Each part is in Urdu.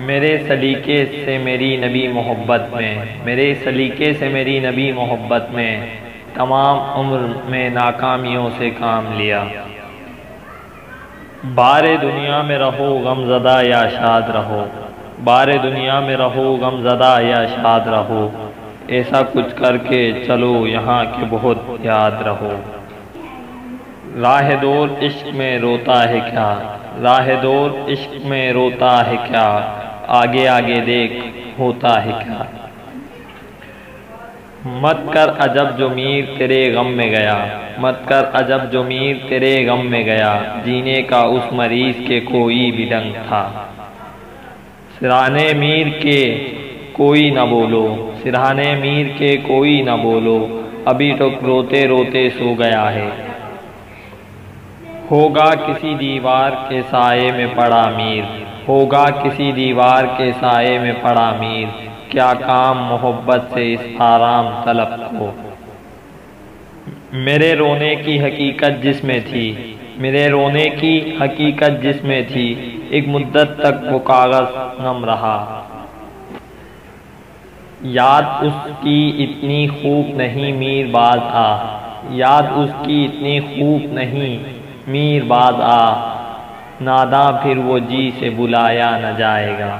میرے سلیقے سے میری نبی محبت میں، میرے سلیقے سے میری نبی محبت میں، تمام عمر میں ناکامیوں سے کام لیا۔ بار دنیا میں رہو غم زدہ یا شاد رہو، بار دنیا میں رہو غم زدہ یا شاد رہو، ایسا کچھ کر کے چلو یہاں کے بہت یاد رہو۔ راہ دور عشق میں روتا ہے کیا، راہ دور عشق میں روتا ہے کیا، آگے آگے دیکھ ہوتا ہے کیا۔ مت کر عجب جو میر تیرے غم میں گیا، مت کر عجب جو میر تیرے غم میں گیا، جینے کا اس مریض کے کوئی بھی ڈنگ تھا۔ سرہانے میر کے کوئی نہ بولو، سرہانے میر کے کوئی نہ بولو، ابھی تک روتے روتے سو گیا ہے۔ ہوگا کسی دیوار کے سائے میں پڑا میر، ہوگا کسی دیوار کے سائے میں پڑا میر، کیا کام محبت سے اس آرام طلب کو۔ میرے رونے کی حقیقت جس میں تھی، میرے رونے کی حقیقت جس میں تھی، ایک مدت تک وہ کاغذ نم رہا۔ یاد اس کی اتنی خوب نہیں میر باز آ، یاد اس کی اتنی خوب نہیں میر باز آ، ناداں پھر وہ جی سے بلایا نہ جائے گا۔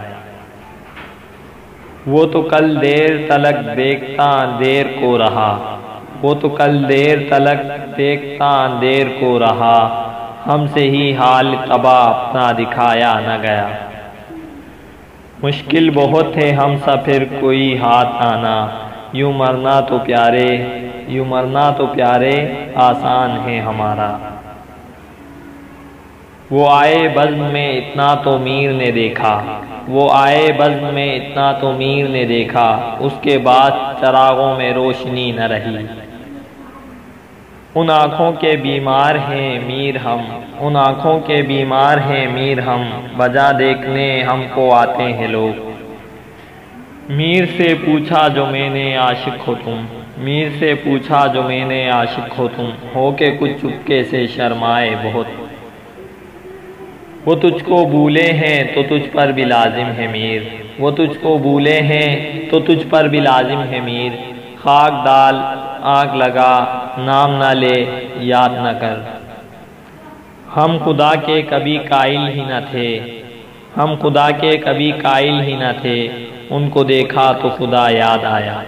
وہ تو کل دیر تلک دیکھتا اندھیر کو رہا، وہ تو کل دیر تلک دیکھتا اندھیر کو رہا، ہم سے ہی حال طبع اپنا دکھایا نہ گیا۔ مشکل بہت ہے ہم سا پھر کوئی ہاتھ آنا، یوں مرنا تو پیارے، یوں مرنا تو پیارے، آسان ہے ہمارا۔ وہ آئے بزم میں اتنا تو میر نے دیکھا، وہ آئے بزم میں اتنا تو میر نے دیکھا، اس کے بعد چراغوں میں روشنی نہ رہی۔ ان آنکھوں کے بیمار ہیں میر ہم، ان آنکھوں کے بیمار ہیں میر ہم، وجہ دیکھنے ہم کو آتے ہیں لوگ۔ میر سے پوچھا جو میں نے عاشق ہو تم، میر سے پوچھا جو میں نے عاشق ہو تم، ہو کے کچھ چپکے سے شرمائے بہت۔ وہ تجھ کو بھولے ہیں تو تجھ پر بھی لازم ہے میر، وہ تجھ کو بھولے ہیں تو تجھ پر بھی لازم ہے میر، خاک ڈال آگ لگا نام نہ لے یاد نہ کر۔ ہم خدا کے کبھی قائل ہی نہ تھے، ہم خدا کے کبھی قائل ہی نہ تھے، ان کو دیکھا تو خدا یاد آیا۔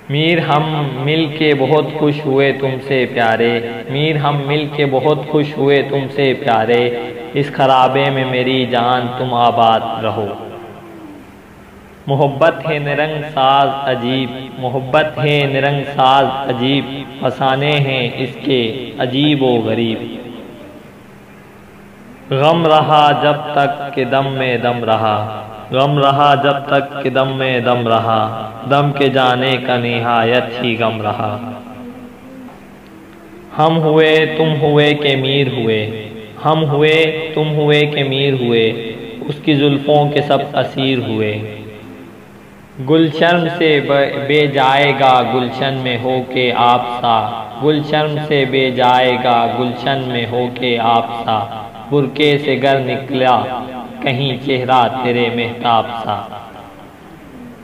میر ہم مل کے بہت خوش ہوئے تم سے پیارے، میر ہم مل کے بہت خوش ہوئے تم سے پیارے، اس خرابے میں میری جان تم آباد رہو۔ محبت ہے نرنگ ساز عجیب، محبت ہے نرنگ ساز عجیب، فسانے ہیں اس کے عجیب و غریب۔ غم رہا جب تک کہ دم میں دم رہا، غم رہا جب تک کہ دم میں دم رہا، دم کے جانے کا نہایت ہی غم رہا۔ ہم ہوئے تم ہوئے کہ میر ہوئے، ہم ہوئے تم ہوئے کہ میر ہوئے، اس کی زلفوں کے سب اسیر ہوئے۔ گلشن سے بے جائے گا گلشن میں ہو کے آپ سا، گلشن سے بے جائے گا گلشن میں ہو کے آپ سا، برقعے سے گر نکلا کہیں چہرہ تیرے مہتاب سا۔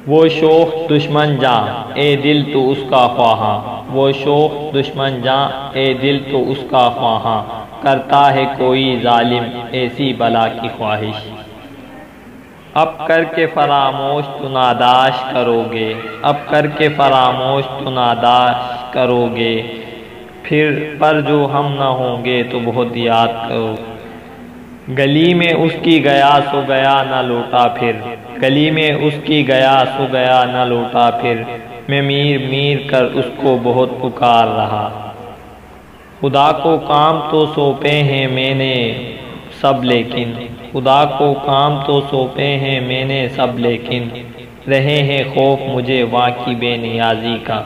وہ شوخ دشمن جاں اے دل تو اس کا خواہاں، وہ شوخ دشمن جاں اے دل تو اس کا خواہاں، کرتا ہے کوئی ظالم ایسی بلا کی خواہش۔ اب کر کے فراموش تو ناداش کرو گے، اب کر کے فراموش تو ناداش کرو گے، پھر پر جو ہم نہ ہوں گے تو بہت یاد کرو۔ گلی میں اس کی گیا سو گیا نہ لوٹا پھر، گلی میں اس کی گیا سو گیا نہ لوٹا پھر، میں میر میر کر اس کو بہت پکار رہا۔ خدا کو کام تو سونپے ہیں میں نے سب لیکن، خدا کو کام تو سونپے ہیں میں نے سب لیکن، رہے ہیں خوف مجھے وہاں کی بے نیازی کا۔